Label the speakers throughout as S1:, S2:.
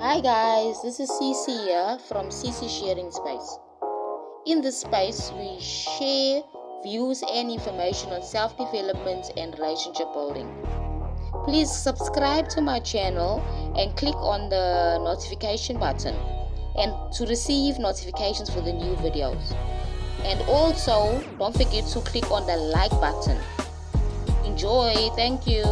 S1: Hi guys, this is Cece here from Cece Sharing Space. In this space, we share views and information on self-development and relationship building. Please subscribe to my channel and click on the notification button and to receive notifications for the new videos. And also, don't forget to click on the like button. Enjoy, thank you.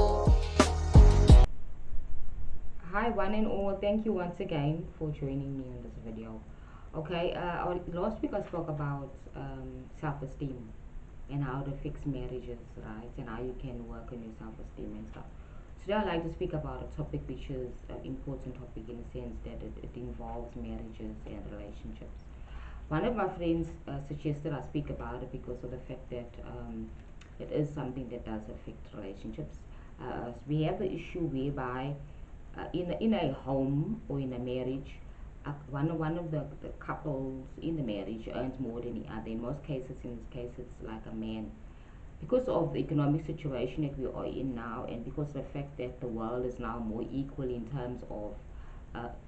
S2: Hi one and all, thank you once again for joining me in this video. Okay, last week I spoke about self-esteem and how to fix marriages, right, and how you can work on your self-esteem and stuff. Today I'd like to speak about a topic which is an important topic in the sense that it involves marriages and relationships. One of my friends suggested I speak about it because of the fact that it is something that does affect relationships. We have the issue whereby in a home or in a marriage, one of the couples in the marriage earns more than the other. In most cases, in this case, it's like a man. Because of the economic situation that we are in now, and because of the fact that the world is now more equal in terms of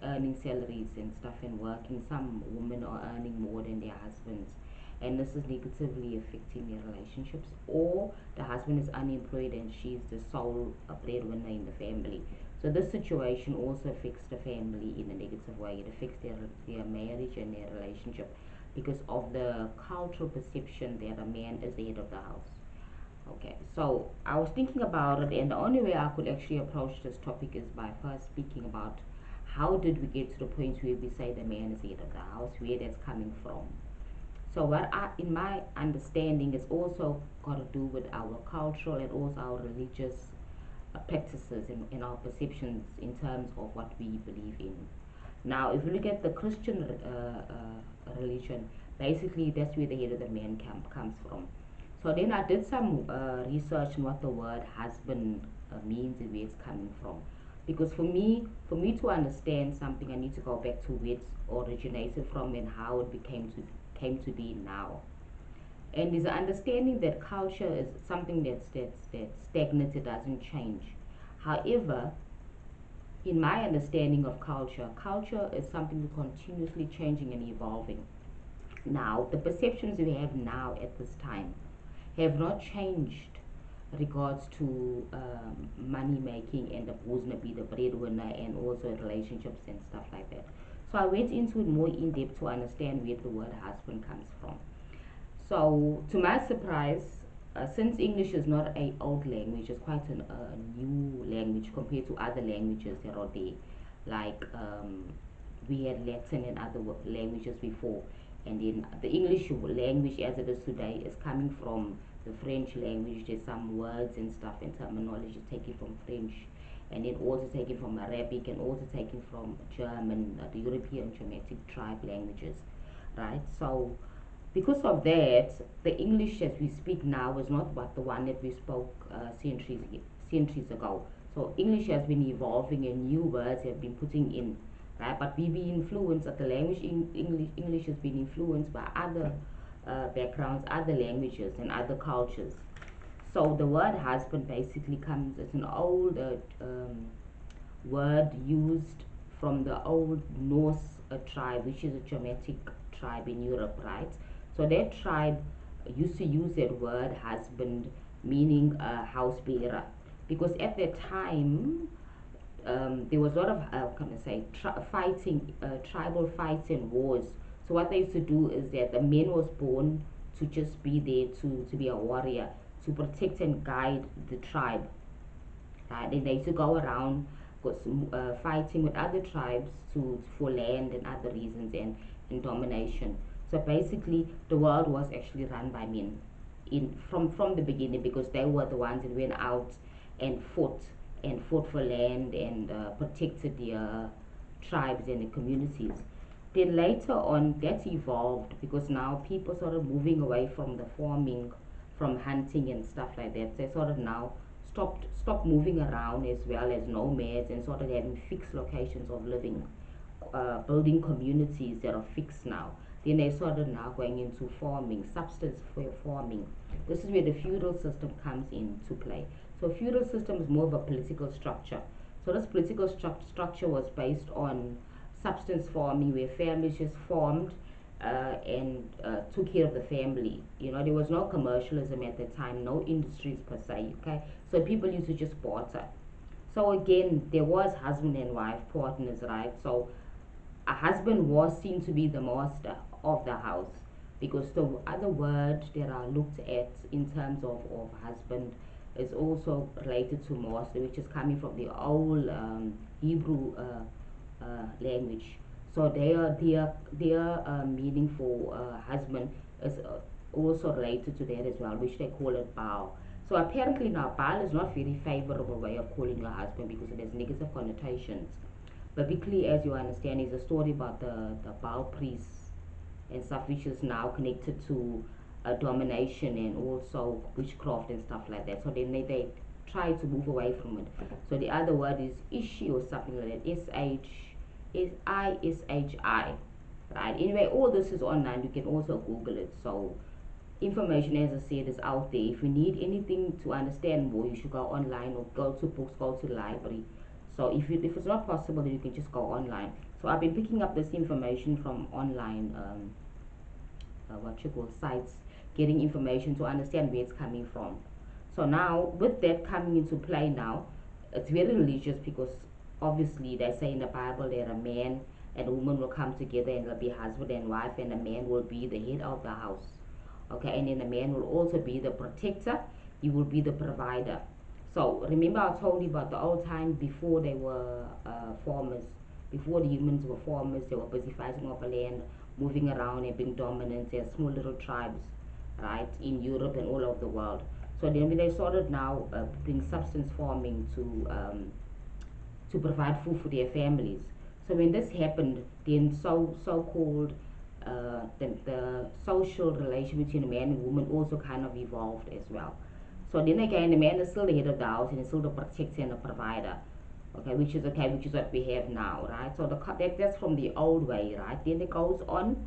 S2: earning salaries and stuff and working, some women are earning more than their husbands, and this is negatively affecting their relationships. Or the husband is unemployed and she's the sole breadwinner in the family. So this situation also affects the family in a negative way. It affects their marriage and their relationship because of the cultural perception that a man is the head of the house. Okay, so I was thinking about it, and the only way I could actually approach this topic is by first speaking about how did we get to the point where we say the man is the head of the house, where that's coming from. So in my understanding, it's also got to do with our cultural and also our religious practices and our perceptions in terms of what we believe in. Now, if you look at the Christian religion, basically that's where the head of the man comes from. So then I did some research on what the word husband means and where it's coming from. Because for me to understand something, I need to go back to where it's originated from and how it came to be now. And there's an understanding that culture is something that's stagnant, it doesn't change. However, in my understanding of culture, culture is something continuously changing and evolving. Now, the perceptions we have now at this time have not changed regards to money making and the who's gonna be the breadwinner and also relationships and stuff like that. So I went into it more in depth to understand where the word husband comes from. So to my surprise, since English is not a old language, it's quite a new language compared to other languages that are there. Like we had Latin and other languages before, and then the English language as it is today is coming from the French language. There's some words and stuff and terminology taken from French, and then also taken from Arabic and also taken from German, the European Germanic tribe languages, right? So because of that, the English as we speak now is not what the one that we spoke centuries ago. So English has been evolving and new words have been putting in, right? But we be influenced at the language English has been influenced by other backgrounds, other languages, and other cultures. So the word husband basically comes as an old word used from the old Norse tribe, which is a Germanic tribe in Europe, right? So that tribe used to use that word husband, meaning house bearer, because at that time there was a lot of can I say fighting, tribal fights and wars. So what they used to do is that the man was born to just be there to be a warrior, to protect and guide the tribe, right? And they used to go around fighting with other tribes for land and other reasons and domination. So basically, the world was actually run by men in from the beginning because they were the ones that went out and fought for land and protected their tribes and the communities. Then later on, that evolved because now people started moving away from the farming, from hunting and stuff like that. So they sort of now stopped moving around as well as nomads and started having fixed locations of living, building communities that are fixed now. Then they started now going into farming, substance for farming. This is where the feudal system comes into play. So feudal system is more of a political structure. So this political structure was based on substance farming where families just farmed and took care of the family. You know, there was no commercialism at the time, no industries per se. Okay, so people used to just barter. So again, there was husband and wife partners, right? So a husband was seen to be the master of the house, because the other word that I looked at in terms of husband is also related to master, which is coming from the old Hebrew language. So their meaning for husband is also related to that as well, which they call it Baal. So apparently now Baal is not very favorable way of calling your husband because it has negative connotations. Biblically, as you understand, is a story about the Baal priests and stuff, which is now connected to domination and also witchcraft and stuff like that. So then they try to move away from it. So the other word is Ishi or something like that. Ishi. Right. Anyway, all this is online. You can also Google it. So information, as I said, is out there. If you need anything to understand more, you should go online or go to books, go to the library. So if it's not possible, then you can just go online. So I've been picking up this information from online, what you call sites, getting information to understand where it's coming from. So now with that coming into play now, it's very religious because obviously they say in the Bible that a man and a woman will come together and they'll be husband and wife, and the man will be the head of the house. Okay, and then the man will also be the protector, he will be the provider. So remember I told you about the old time before they were farmers, before the humans were farmers, they were busy fighting over land, moving around and being dominant. They're small little tribes, right, in Europe and all over the world. So then when they started now doing substance farming to provide food for their families. So when this happened, then so-called the social relation between a man and woman also kind of evolved as well. So then again, the man is still the head of the house and is still the protector and the provider. Okay, which is okay, which is what we have now, right? So that's from the old way, right? Then it goes on.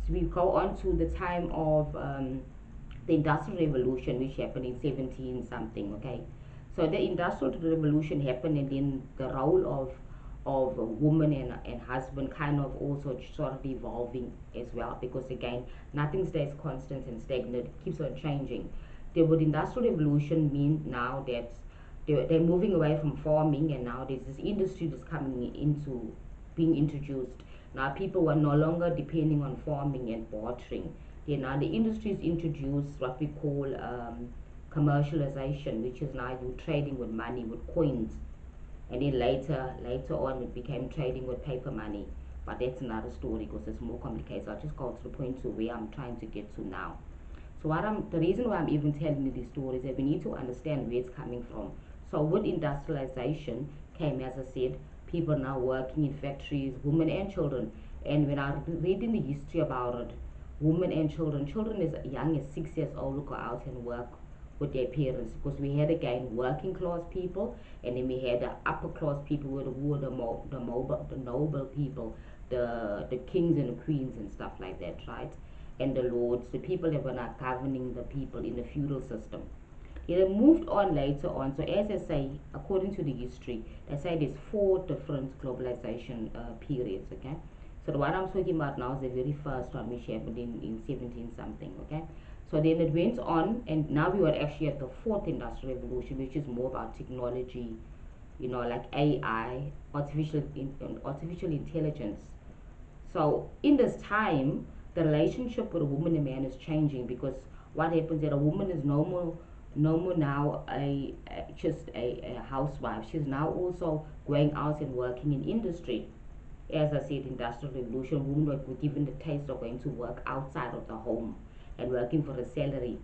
S2: So we go on to the time of the Industrial Revolution, which happened in 17 something. Okay, so the Industrial Revolution happened, and then the role of a woman and husband kind of also sort of evolving as well, because again nothing stays constant and stagnant, it keeps on changing. The word Industrial Revolution mean now that they're moving away from farming, and now there's this industry that's coming into being introduced. Now people are no longer depending on farming and bartering. Then now the industry is introduced what we call commercialization, which is now you trading with money, with coins. And then later on it became trading with paper money. But that's another story because it's more complicated. So I'll just go to the point to where I'm trying to get to now. So the reason why I'm even telling you these stories is that we need to understand where it's coming from. So with industrialization came, as I said, people now working in factories, women and children. And when I read in the history about it, women and children as young as 6 years old will go out and work with their parents, because we had again working class people, and then we had the upper class people who were the noble people, the kings and the queens and stuff like that, right? And the lords, the people that were not governing the people in the feudal system. It moved on later on. So as I say, according to the history, they say there's 4 different globalization periods. Okay, so the one I'm talking about now is the very first one, which happened in 17 something. Okay, so then it went on, and now we are actually at the fourth industrial revolution, which is more about technology, like AI, artificial intelligence. So in this time, the relationship with a woman and man is changing, because what happens is that a woman is no more now just a housewife. She's now also going out and working in industry. As I said, industrial revolution, women were given the taste of going to work outside of the home and working for a salary,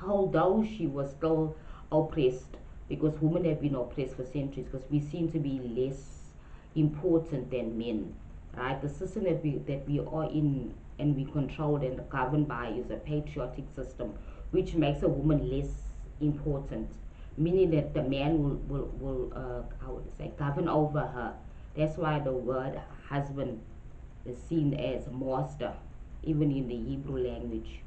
S2: although she was still oppressed, because women have been oppressed for centuries, because we seem to be less important than men, right? The system that we are in and we controlled and governed by is a patriotic system, which makes a woman less important, meaning that the man will how would I say, govern over her. That's why the word husband is seen as master, even in the Hebrew language.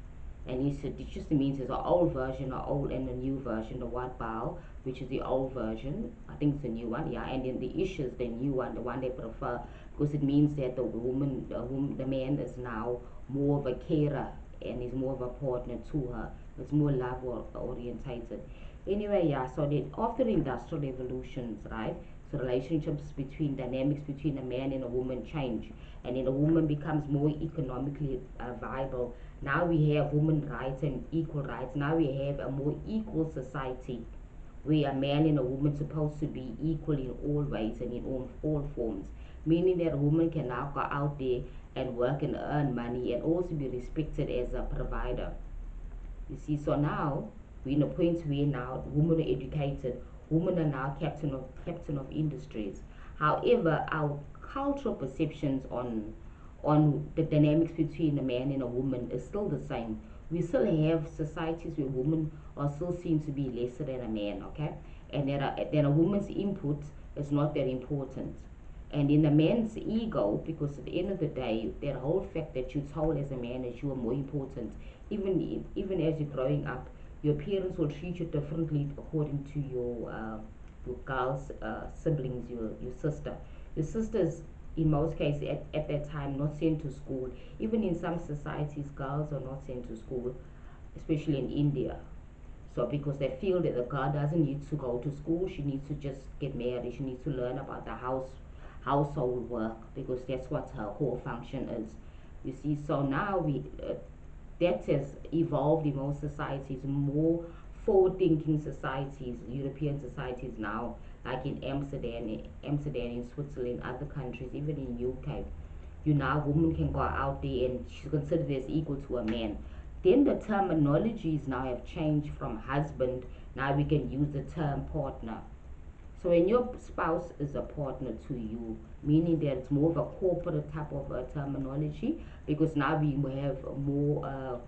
S2: And it just means there's an old version, an old and a new version. The white bow, which is the old version, I think it's the new one, yeah. And then the ish is the new one, the one they prefer, because it means that the man is now more of a carer and is more of a partner to her. It's more love orientated. Anyway, yeah. So then after the industrial revolutions, right? So relationships between dynamics between a man and a woman change, and then a woman becomes more economically viable. Now we have women rights and equal rights. Now we have a more equal society where a man and a woman supposed to be equal in all ways and in all forms, meaning that a woman can now go out there and work and earn money and also be respected as a provider. You see, so now we're in a point where now women are educated, women are now captain of industries. However, our cultural perceptions on the dynamics between a man and a woman is still the same. We still have societies where women are still seen to be lesser than a man, okay? And that a woman's input is not that important. And in a man's ego, because at the end of the day, that whole fact that you're told as a man that you are more important, even as you're growing up, your parents will treat you differently according to your girl's siblings, your sister. Your sister's in most cases at that time not sent to school. Even in some societies, girls are not sent to school, especially in India. So because they feel that the girl doesn't need to go to school, she needs to just get married. She needs to learn about the household work because that's what her core function is. You see, so now that has evolved in most societies, more forward-thinking societies, European societies now, like in Amsterdam, in Switzerland, other countries, even in UK. You now woman can go out there and she's considered as equal to a man. Then the terminologies now have changed from husband. Now we can use the term partner. So when your spouse is a partner to you, meaning that it's more of a corporate type of terminology, because now we have more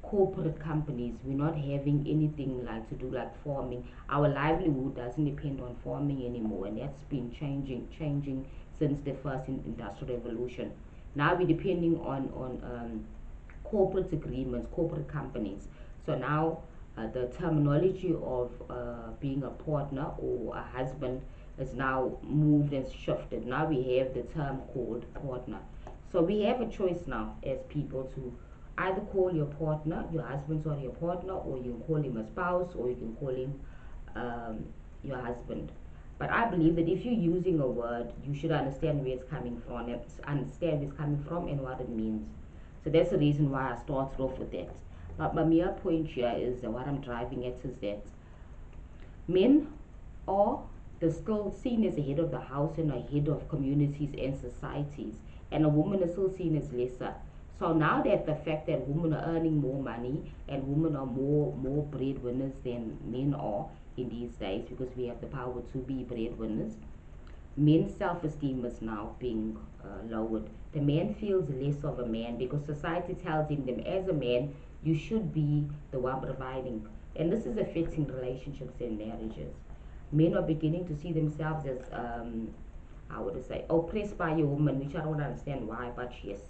S2: corporate companies. We're not having anything like to do like farming. Our livelihood doesn't depend on farming anymore, and that's been changing since the first industrial revolution. Now we're depending on corporate agreements, corporate companies. So now the terminology of being a partner or a husband is now moved and shifted. Now we have the term called partner. So we have a choice now as people to either call your partner, your husband or your partner, or you can call him a spouse, or you can call him um, your husband. But I believe that if you're using a word, you should understand where it's coming from, and what it means. So that's the reason why I started off with that. But my mere point here is that what I'm driving at is that men are still seen as the head of the house and a head of communities and societies, and a woman is still seen as lesser. So now that the fact that women are earning more money and women are more breadwinners than men are in these days, because we have the power to be breadwinners, men's self-esteem is now being lowered. The man feels less of a man because society tells him that as a man you should be the one providing, and this is affecting relationships and marriages. Men are beginning to see themselves as I would say oppressed by a woman, which I don't understand why, but yes,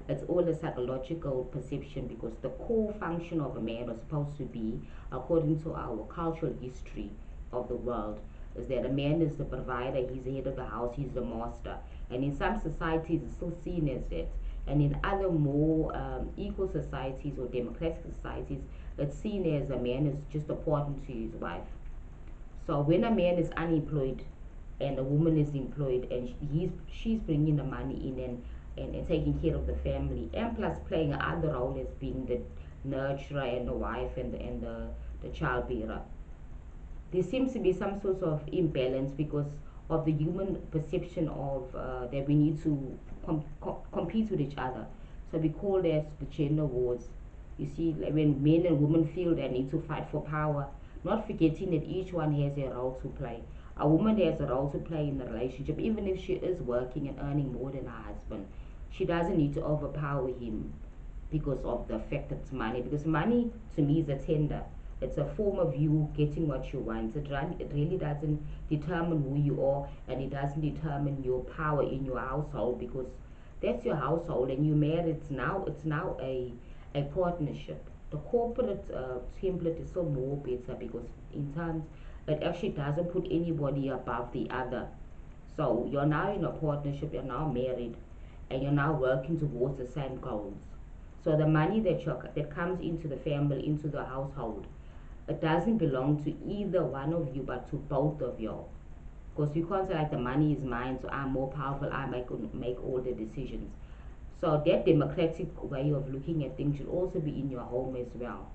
S2: it's all a psychological perception, because the core function of a man was supposed to be, according to our cultural history of the world, is that a man is the provider, he's the head of the house, he's the master. And in some societies, it's still seen as that. And in other more equal societies or democratic societies, it's seen as a man is just a partner to his wife. So when a man is unemployed and a woman is employed, and she's bringing the money in and taking care of the family, and plus playing another role as being the nurturer and the wife and the child bearer, there seems to be some sort of imbalance because of the human perception of that we need to compete with each other. So we call that the gender wars. You see, like when men and women feel they need to fight for power, not forgetting that each one has a role to play. A woman has a role to play in the relationship, even if she is working and earning more than her husband. She doesn't need to overpower him because of the fact that it's money. Because money to me is a tender. It's a form of you getting what you want. It really doesn't determine who you are, and it doesn't determine your power in your household, because that's your household and you married. It's now a partnership. The corporate template is still more better because in terms it actually doesn't put anybody above the other. So you're now in a partnership, you're now married, and you're now working towards the same goals. So the money that comes into the family, into the household, it doesn't belong to either one of you, but to both of you. Because you can't say like the money is mine, so I'm more powerful, I make all the decisions. So that democratic way of looking at things should also be in your home as well.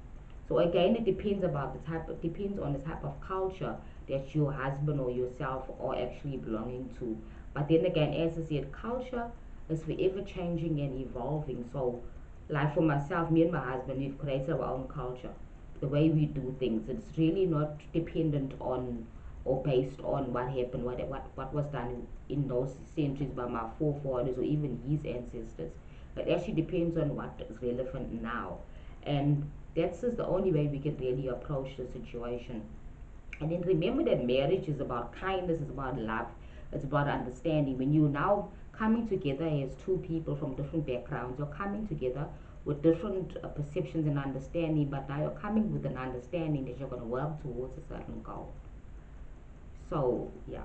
S2: So again, it depends on the type of culture that your husband or yourself are actually belonging to. But then again, as I said, culture is forever changing and evolving. So, like for myself, me and my husband, we've created our own culture. The way we do things, it's really not dependent on or based on what happened, what was done in those centuries by my forefathers or even his ancestors. It actually depends on what is relevant now. And that's just the only way we can really approach the situation. And then remember that marriage is about kindness, it's about love, it's about understanding. When you're now coming together as two people from different backgrounds, you're coming together with different perceptions and understanding, but now you're coming with an understanding that you're going to work towards a certain goal. So, yeah.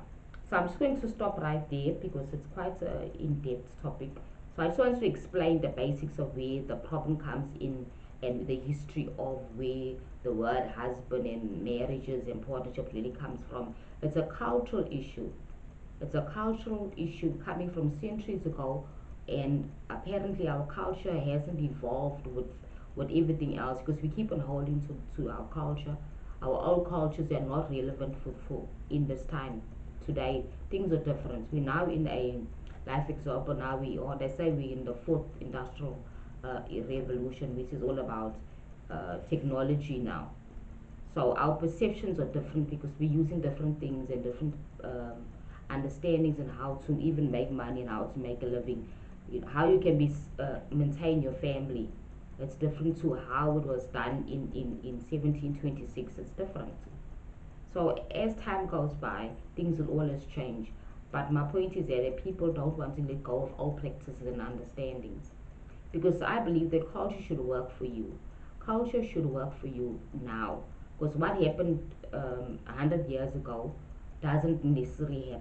S2: So I'm just going to stop right there because it's quite an in-depth topic. So I just want to explain the basics of where the problem comes in and the history of where the word husband and marriages and partnership really comes from. It's a cultural issue. It's a cultural issue coming from centuries ago, and apparently our culture hasn't evolved with everything else because we keep on holding to our culture. Our old cultures are not relevant for in this time today. Things are different. We're now in a life example. Now they say we're in the fourth industrial revolution, which is all about technology now. So our perceptions are different because we're using different things and different understandings and how to even make money and how to make a living. How you can maintain your family. It's different to how it was done in 1726. It's different. So as time goes by, things will always change. But my point is that people don't want to let go of old practices and understandings. Because I believe that culture should work for you. Culture should work for you now. Because what happened 100 years ago doesn't necessarily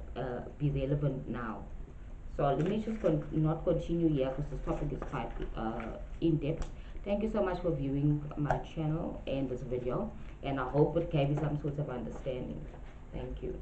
S2: be relevant now. So let me just not continue here because this topic is quite in depth. Thank you so much for viewing my channel and this video, and I hope it gave you some sort of understanding. Thank you.